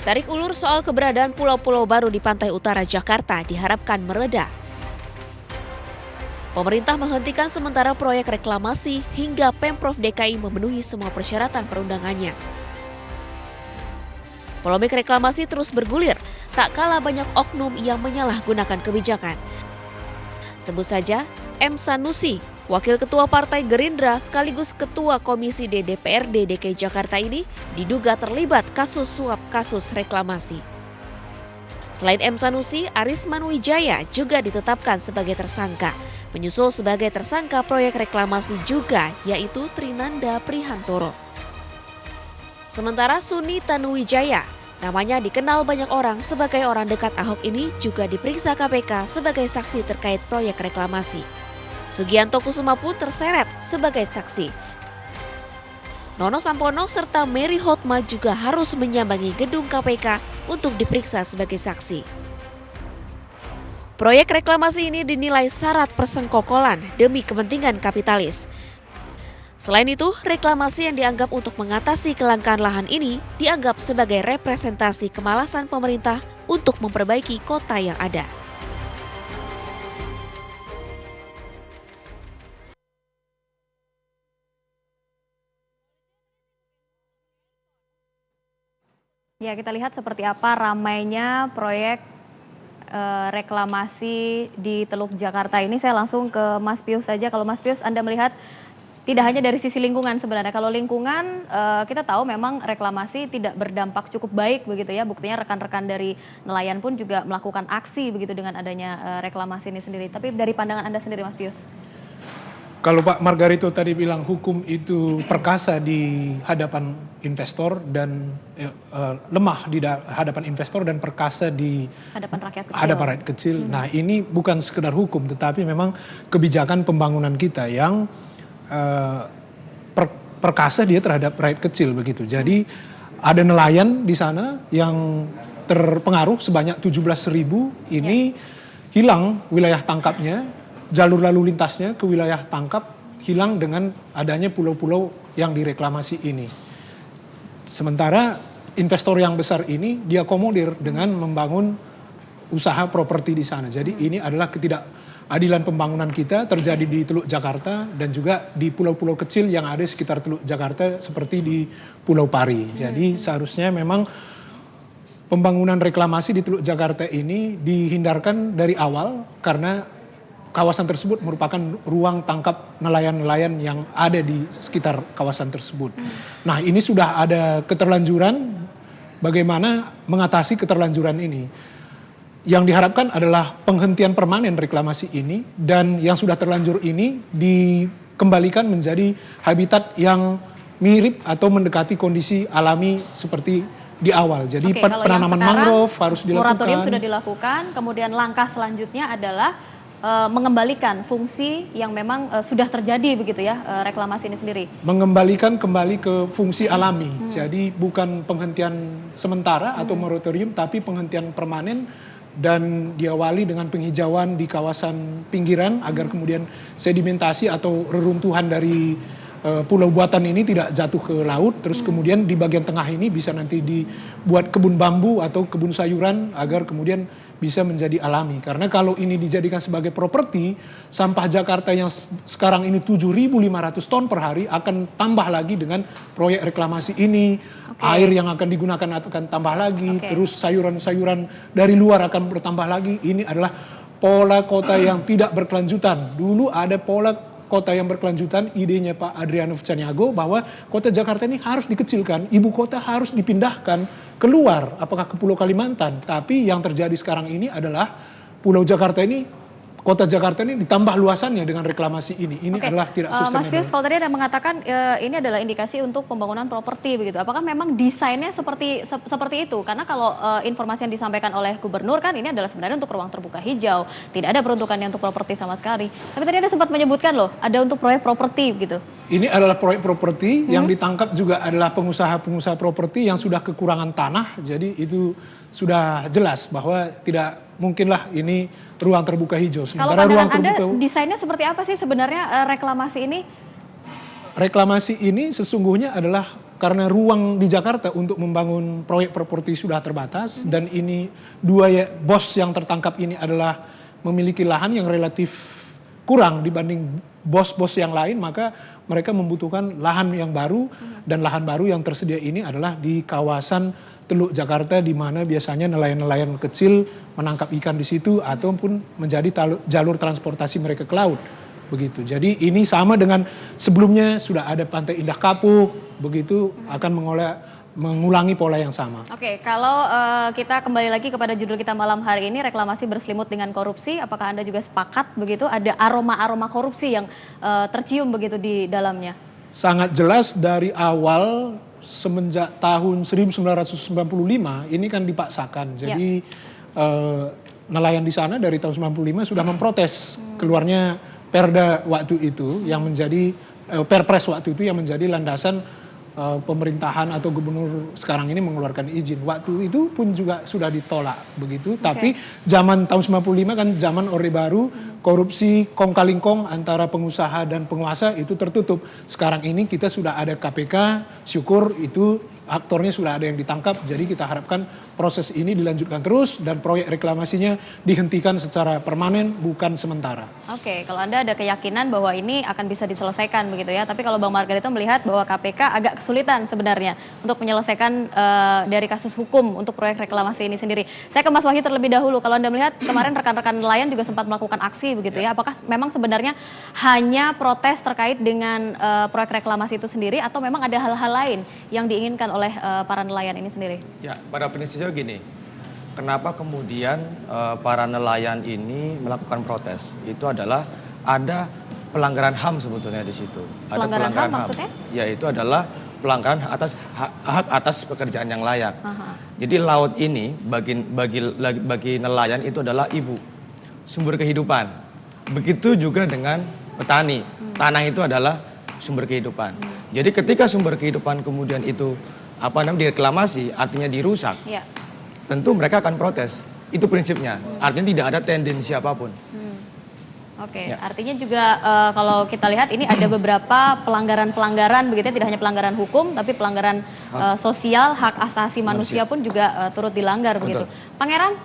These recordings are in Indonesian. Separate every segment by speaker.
Speaker 1: Tarik ulur soal keberadaan pulau-pulau baru di pantai utara Jakarta diharapkan mereda. Pemerintah menghentikan sementara proyek reklamasi hingga Pemprov DKI memenuhi semua persyaratan perundangannya. Polemik reklamasi terus bergulir, tak kalah banyak oknum yang menyalahgunakan kebijakan. Sebut saja M. Sanusi, Wakil Ketua Partai Gerindra sekaligus Ketua Komisi D DPRD DKI Jakarta ini diduga terlibat kasus suap kasus reklamasi. Selain M. Sanusi, Arisman Wijaya juga ditetapkan sebagai tersangka. Menyusul sebagai tersangka proyek reklamasi juga, yaitu Trinanda Prihantoro. Sementara Suni Tanuwijaya, namanya dikenal banyak orang sebagai orang dekat Ahok ini juga diperiksa KPK sebagai saksi terkait proyek reklamasi. Sugianto Kusuma pun terseret sebagai saksi. Nono Sampono serta Mary Hotma juga harus menyambangi gedung KPK untuk diperiksa sebagai saksi. Proyek reklamasi ini dinilai syarat persengkokolan demi kepentingan kapitalis. Selain itu, reklamasi yang dianggap untuk mengatasi kelangkaan lahan ini dianggap sebagai representasi kemalasan pemerintah untuk memperbaiki kota yang ada.
Speaker 2: Ya, kita lihat seperti apa ramainya proyek reklamasi di Teluk Jakarta ini. Saya langsung ke Mas Pius saja. Kalau Mas Pius, Anda melihat tidak hanya dari sisi lingkungan sebenarnya. Kalau lingkungan kita tahu memang reklamasi tidak berdampak cukup baik begitu ya. Buktinya rekan-rekan dari nelayan pun juga melakukan aksi begitu dengan adanya reklamasi ini sendiri. Tapi dari pandangan Anda sendiri, Mas Pius?
Speaker 3: Kalau Pak Margarito tadi bilang hukum itu perkasa di hadapan investor dan lemah di hadapan investor dan perkasa di
Speaker 2: hadapan rakyat
Speaker 3: kecil. Nah, ini bukan sekedar hukum tetapi memang kebijakan pembangunan kita yang perkasa dia terhadap rakyat kecil begitu. Jadi ada nelayan di sana yang terpengaruh sebanyak 17.000 ini hilang wilayah tangkapnya. Jalur lalu lintasnya ke wilayah tangkap hilang dengan adanya pulau-pulau yang direklamasi ini. Sementara investor yang besar ini diakomodir dengan membangun usaha properti di sana. Jadi ini adalah ketidakadilan pembangunan kita terjadi di Teluk Jakarta dan juga di pulau-pulau kecil yang ada di sekitar Teluk Jakarta seperti di Pulau Pari. Jadi seharusnya memang pembangunan reklamasi di Teluk Jakarta ini dihindarkan dari awal karena kawasan tersebut merupakan ruang tangkap nelayan-nelayan yang ada di sekitar kawasan tersebut. Nah, ini sudah ada keterlanjuran bagaimana mengatasi keterlanjuran ini. Yang diharapkan adalah penghentian permanen reklamasi ini dan yang sudah terlanjur ini dikembalikan menjadi habitat yang mirip atau mendekati kondisi alami seperti di awal. Jadi penanaman mangrove harus dilakukan.
Speaker 2: Moratorium sudah dilakukan, kemudian langkah selanjutnya adalah mengembalikan fungsi yang memang sudah terjadi begitu ya, reklamasi ini sendiri.
Speaker 3: Mengembalikan kembali ke fungsi alami. Jadi bukan penghentian sementara atau moratorium tapi penghentian permanen dan diawali dengan penghijauan di kawasan pinggiran agar kemudian sedimentasi atau reruntuhan dari pulau buatan ini tidak jatuh ke laut. Terus kemudian di bagian tengah ini bisa nanti dibuat kebun bambu atau kebun sayuran agar kemudian bisa menjadi alami. Karena kalau ini dijadikan sebagai properti, sampah Jakarta yang sekarang ini 7.500 ton per hari akan tambah lagi dengan proyek reklamasi ini. Air yang akan digunakan akan tambah lagi, terus sayuran-sayuran dari luar akan bertambah lagi. Ini adalah pola kota yang tidak berkelanjutan. Dulu ada pola kota yang berkelanjutan, idenya Pak Adrianus Caniago bahwa kota Jakarta ini harus dikecilkan, ibu kota harus dipindahkan keluar, apakah ke Pulau Kalimantan. Tapi yang terjadi sekarang ini adalah Pulau Jakarta ini, kota Jakarta ini ditambah luasannya dengan reklamasi ini. Ini adalah tidak sustainable.
Speaker 2: Mas Pius, kalau tadi Anda mengatakan ini adalah indikasi untuk pembangunan properti begitu. Apakah memang desainnya seperti itu? Karena kalau informasi yang disampaikan oleh Gubernur kan ini adalah sebenarnya untuk ruang terbuka hijau. Tidak ada peruntukannya untuk properti sama sekali. Tapi tadi Anda sempat menyebutkan loh, ada untuk proyek properti gitu.
Speaker 3: Ini adalah proyek properti yang ditangkap juga adalah pengusaha-pengusaha properti yang sudah kekurangan tanah. Jadi itu sudah jelas bahwa tidak mungkinlah ini ruang terbuka hijau.
Speaker 2: Kalau pandangan Anda desainnya seperti apa sih sebenarnya reklamasi ini?
Speaker 3: Reklamasi ini sesungguhnya adalah karena ruang di Jakarta untuk membangun proyek properti sudah terbatas dan ini dua bos yang tertangkap ini adalah memiliki lahan yang relatif kurang dibanding bos-bos yang lain, maka mereka membutuhkan lahan yang baru dan lahan baru yang tersedia ini adalah di kawasan Teluk Jakarta di mana biasanya nelayan-nelayan kecil menangkap ikan di situ ataupun menjadi jalur transportasi mereka ke laut. Begitu. Jadi ini sama dengan sebelumnya sudah ada Pantai Indah Kapuk, begitu akan mengulangi pola yang sama.
Speaker 2: Oke, kalau kita kembali lagi kepada judul kita malam hari ini, reklamasi berselimut dengan korupsi, apakah Anda juga sepakat begitu ada aroma-aroma korupsi yang tercium begitu di dalamnya?
Speaker 3: Sangat jelas dari awal semenjak tahun 1995 ini kan dipaksakan. Jadi nelayan di sana dari tahun 95 sudah memprotes keluarnya Perda waktu itu yang menjadi Perpres waktu itu yang menjadi landasan pemerintahan atau gubernur sekarang ini mengeluarkan izin. Waktu itu pun juga sudah ditolak begitu. Tapi zaman tahun 95 kan zaman Orde Baru, korupsi kong kali kong antara pengusaha dan penguasa itu tertutup. Sekarang ini kita sudah ada KPK, syukur itu aktornya sudah ada yang ditangkap. Jadi kita harapkan proses ini dilanjutkan terus dan proyek reklamasinya dihentikan secara permanen bukan sementara.
Speaker 2: Oke, kalau Anda ada keyakinan bahwa ini akan bisa diselesaikan begitu ya. Tapi kalau Bang Margarito melihat bahwa KPK agak kesulitan sebenarnya untuk menyelesaikan dari kasus hukum untuk proyek reklamasi ini sendiri. Saya ke Mas Wahyu terlebih dahulu. Kalau Anda melihat kemarin rekan-rekan nelayan juga sempat melakukan aksi begitu ya. Apakah memang sebenarnya hanya protes terkait dengan proyek reklamasi itu sendiri atau memang ada hal-hal lain yang diinginkan oleh para nelayan ini sendiri?
Speaker 4: Ya, pada prinsipnya gini, kenapa kemudian para nelayan ini melakukan protes? Itu adalah ada pelanggaran HAM sebetulnya di situ.
Speaker 2: Pelanggaran HAM maksudnya?
Speaker 4: Yaitu adalah pelanggaran hak atas pekerjaan yang layak. Jadi laut ini bagi nelayan itu adalah ibu, sumber kehidupan. Begitu juga dengan petani, tanah itu adalah sumber kehidupan. Jadi ketika sumber kehidupan kemudian itu direklamasi, artinya dirusak, tentu mereka akan protes. Itu prinsipnya. Artinya tidak ada tendensi apapun.
Speaker 2: Oke, artinya juga kalau kita lihat ini ada beberapa pelanggaran-pelanggaran begitu ya, tidak hanya pelanggaran hukum tapi pelanggaran sosial, hak asasi manusia pun juga turut dilanggar begitu. Pangeran,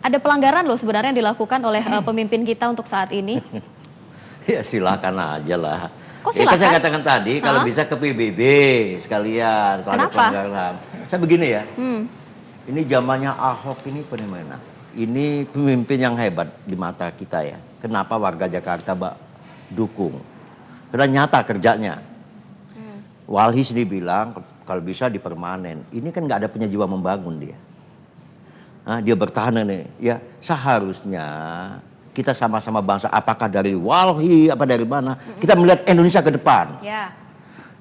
Speaker 2: ada pelanggaran loh sebenarnya yang dilakukan oleh pemimpin kita untuk saat ini.
Speaker 5: Ya silakan aja lah.
Speaker 2: Kok
Speaker 5: Ya, kan saya
Speaker 2: silakan?
Speaker 5: katakan tadi kalau bisa ke PBB sekalian. Kalau ada
Speaker 2: Kenapa?
Speaker 5: pelanggaran. Saya begini ya. Ini zamannya Ahok ini fenomena. Ini pemimpin yang hebat di mata kita ya. Kenapa warga Jakarta dukung? Karena nyata kerjanya. Walhi sendiri bilang kalau bisa dipermanen. Ini kan nggak ada punya jiwa membangun dia. Nah, dia bertahan nih. Ya seharusnya kita sama-sama bangsa. Apakah dari Walhi, apa dari mana? Kita melihat Indonesia ke depan.
Speaker 2: Ya.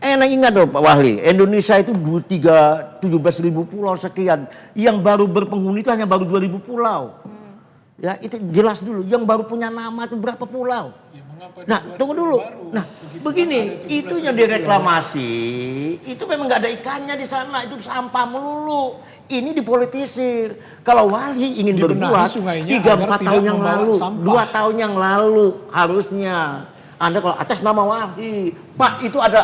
Speaker 5: Enak ingat dong Pak Wahli, Indonesia itu 17.000 pulau sekian. Yang baru berpenghuni itu hanya baru 2.000 pulau. Ya itu jelas dulu, yang baru punya nama itu berapa pulau. Nah tunggu dulu, nah begini, itu yang direklamasi, itu memang nggak ada ikannya di sana, itu sampah melulu. Ini dipolitisir. Kalau Walhi ingin berbuat 3-4 tahun yang lalu, 2 tahun yang lalu harusnya. Anda kalau atas nama Walhi, Pak itu ada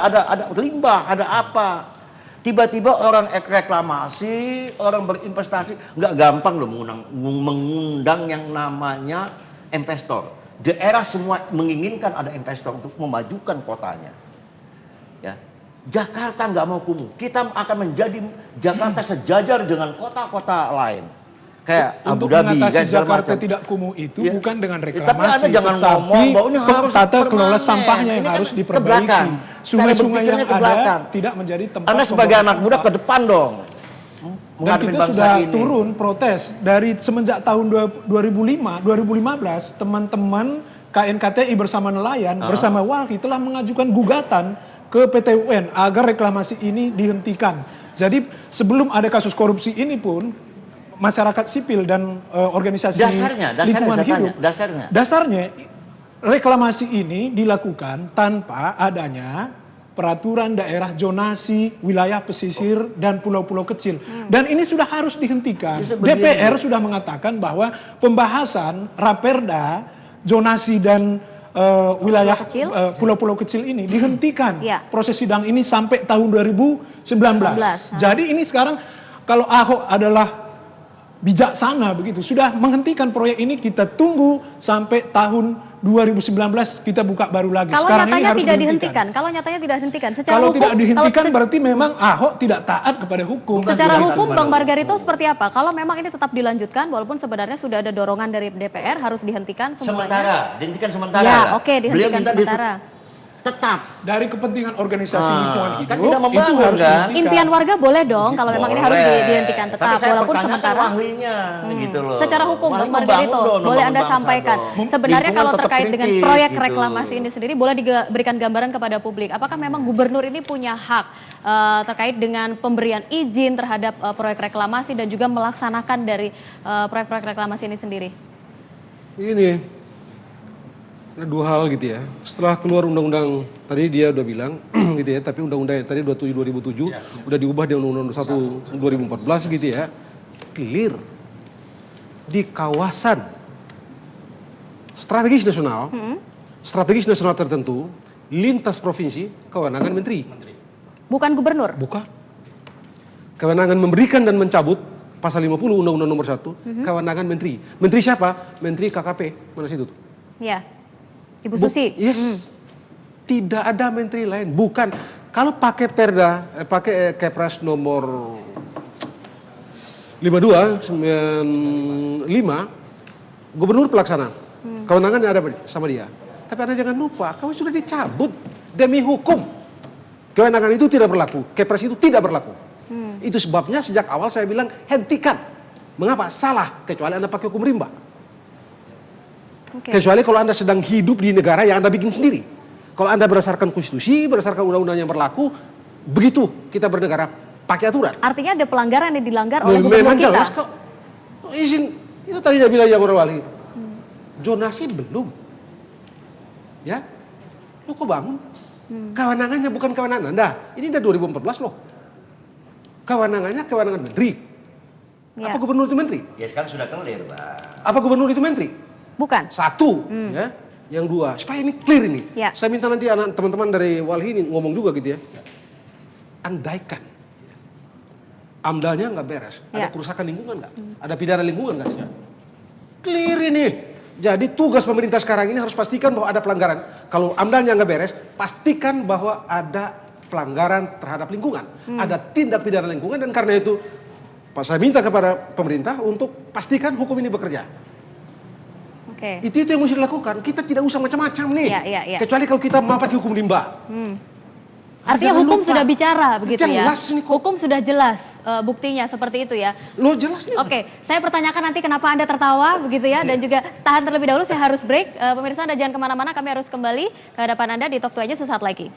Speaker 5: limbah, ada apa? Tiba-tiba orang reklamasi, orang berinvestasi, nggak gampang loh mengundang yang namanya investor. Daerah semua menginginkan ada investor untuk memajukan kotanya. Ya, Jakarta nggak mau kumuh. Kita akan menjadi Jakarta sejajar dengan kota-kota lain. Kayak
Speaker 3: Untuk
Speaker 5: Abu Dhabi,
Speaker 3: mengatasi Jakarta
Speaker 5: macam.
Speaker 3: tidak kumuh itu
Speaker 5: Ya.
Speaker 3: bukan dengan reklamasi,
Speaker 5: Tapi Anda jangan ngomong bahwa ini harus
Speaker 3: tata kelola
Speaker 5: permanen.
Speaker 3: sampahnya yang
Speaker 5: Ini kan
Speaker 3: harus
Speaker 5: ke
Speaker 3: diperbaiki.
Speaker 5: belakang.
Speaker 3: Sungai-sungai
Speaker 5: Cara
Speaker 3: yang
Speaker 5: berpikirnya ke
Speaker 3: ada
Speaker 5: belakang.
Speaker 3: tidak menjadi tempat
Speaker 5: Anda sebagai
Speaker 3: pembuangan
Speaker 5: anak muda
Speaker 3: sampah.
Speaker 5: ke depan dong.
Speaker 3: Dan
Speaker 5: Menghadapi
Speaker 3: kita
Speaker 5: bangsa
Speaker 3: sudah
Speaker 5: ini.
Speaker 3: turun protes dari semenjak tahun 2015 teman-teman KNKTI bersama nelayan bersama Walhi telah mengajukan gugatan ke PT UN agar reklamasi ini dihentikan. Jadi sebelum ada kasus korupsi ini pun masyarakat sipil dan organisasi lingkungan hidup dasarnya reklamasi ini dilakukan tanpa adanya peraturan daerah zonasi wilayah pesisir dan pulau-pulau kecil. Dan ini sudah harus dihentikan. DPR sudah mengatakan bahwa pembahasan Raperda zonasi dan wilayah
Speaker 2: kecil.
Speaker 3: pulau-pulau kecil ini dihentikan
Speaker 2: Ya.
Speaker 3: proses sidang ini sampai tahun 2019. Jadi ini sekarang kalau Ahok adalah bijaksana begitu, sudah menghentikan proyek ini, kita tunggu sampai tahun 2019 kita buka baru lagi.
Speaker 2: Kalau
Speaker 3: Sekarang ini
Speaker 2: nyatanya
Speaker 3: harus
Speaker 2: tidak
Speaker 3: dihentikan.
Speaker 2: dihentikan, kalau nyatanya tidak dihentikan, secara
Speaker 3: Kalau
Speaker 2: hukum,
Speaker 3: tidak dihentikan
Speaker 2: kalau
Speaker 3: berarti memang Ahok tidak taat kepada hukum.
Speaker 2: secara
Speaker 3: Tidak
Speaker 2: hukum
Speaker 3: taat
Speaker 2: Bang
Speaker 3: kepada
Speaker 2: Margarito seperti apa? Kalau memang ini tetap dilanjutkan, walaupun sebenarnya sudah ada dorongan dari DPR harus dihentikan semuanya.
Speaker 5: Sementara, dihentikan sementara.
Speaker 2: Ya,
Speaker 5: nggak?
Speaker 2: oke, dihentikan
Speaker 5: Beliau minta
Speaker 2: sementara.
Speaker 5: Tetap.
Speaker 3: dari kepentingan organisasi lingkungan hidup
Speaker 5: kan tidak
Speaker 3: itu
Speaker 5: membangun,
Speaker 3: harus
Speaker 5: kan?
Speaker 3: dihentikan.
Speaker 2: Impian warga boleh dong kalau memang ini harus
Speaker 5: Boleh.
Speaker 2: dihentikan tetap,
Speaker 5: Tapi saya
Speaker 2: walaupun
Speaker 5: bertanya ke
Speaker 2: sementara.
Speaker 5: ahlinya, gitu loh.
Speaker 2: Secara hukum,
Speaker 5: Wahli
Speaker 2: Bang Margarito,
Speaker 5: membangun dong,
Speaker 2: boleh
Speaker 5: membangun
Speaker 2: Anda
Speaker 5: bangsa
Speaker 2: sampaikan.
Speaker 5: dong.
Speaker 2: Sebenarnya
Speaker 5: Lingkungan
Speaker 2: kalau
Speaker 5: tetap
Speaker 2: terkait dengan
Speaker 5: kritis,
Speaker 2: proyek
Speaker 5: gitu.
Speaker 2: reklamasi ini sendiri, boleh diberikan gambaran kepada publik. Apakah memang gubernur ini punya hak terkait dengan pemberian izin terhadap proyek reklamasi dan juga melaksanakan dari proyek-proyek reklamasi ini sendiri?
Speaker 6: Ini ada dua hal gitu ya. Setelah keluar undang-undang tadi dia udah bilang gitu ya, tapi undang-undang tadi 27 2007 udah diubah di undang-undang 1 2014 gitu ya. Clear. Di kawasan strategis nasional, strategis nasional tertentu, lintas provinsi, kewenangan menteri.
Speaker 2: Bukan gubernur?
Speaker 6: Bukan. Kewenangan memberikan dan mencabut pasal 50 Undang-Undang nomor 1, kewenangan menteri. Menteri siapa? Menteri KKP. Mana situ tuh?
Speaker 2: Ya. Ibu Susi?
Speaker 6: Yes. Tidak ada menteri lain. Bukan. Kalau pakai perda, pakai Kepres nomor 52/95, gubernur pelaksana. Kewenangannya ada sama dia. Tapi Anda jangan lupa, kau sudah dicabut demi hukum. Kewenangan itu tidak berlaku. Kepres itu tidak berlaku. Itu sebabnya sejak awal saya bilang hentikan. Mengapa? Salah. Kecuali Anda pakai hukum rimba.
Speaker 2: Oke.
Speaker 6: Kecuali kalau Anda sedang hidup di negara yang Anda bikin sendiri. Kalau Anda berdasarkan konstitusi, berdasarkan undang-undang yang berlaku, begitu kita bernegara pakai aturan.
Speaker 2: Artinya ada pelanggaran yang dilanggar oleh gubernur
Speaker 6: Memang
Speaker 2: kita?
Speaker 6: jelas kok. Izin, itu tadi dia bilang yang Wali. Zonasi belum. Ya, lo kok bangun? Kewenangannya bukan kewenangan Anda. Ini udah 2014 loh. Kewenangannya kewenangan menteri.
Speaker 2: Ya.
Speaker 6: Apa gubernur itu menteri?
Speaker 5: Ya sekarang sudah clear, Pak.
Speaker 6: Apa gubernur itu menteri?
Speaker 2: Bukan?
Speaker 6: Satu, ya. Yang dua, supaya ini clear ini.
Speaker 2: Ya.
Speaker 6: Saya minta nanti anak teman-teman dari Walhi ini ngomong juga gitu ya. Andaikan AMDALnya nggak beres, ada
Speaker 2: Ya.
Speaker 6: kerusakan lingkungan nggak? Ada pidana lingkungan nggak? Clear ini. Jadi tugas pemerintah sekarang ini harus pastikan bahwa ada pelanggaran. Kalau AMDALnya nggak beres, pastikan bahwa ada pelanggaran terhadap lingkungan. Ada tindak pidana lingkungan dan karena itu saya minta kepada pemerintah untuk pastikan hukum ini bekerja.
Speaker 2: Oke.
Speaker 6: Itu yang mesti dilakukan. Kita tidak usah macam-macam nih.
Speaker 2: Ya.
Speaker 6: Kecuali kalau kita mau pakai hukum rimba.
Speaker 2: Artinya
Speaker 6: Jangan
Speaker 2: hukum
Speaker 6: lupa.
Speaker 2: sudah bicara begitu ya?
Speaker 6: Jelas ini kok.
Speaker 2: Hukum sudah jelas buktinya seperti itu ya?
Speaker 6: Lo jelas nih.
Speaker 2: Oke, saya pertanyakan nanti kenapa Anda tertawa begitu ya, dan juga tahan terlebih dahulu, saya harus break. Pemirsa Anda jangan kemana-mana, kami harus kembali ke hadapan Anda di Talk To aja sesaat lagi.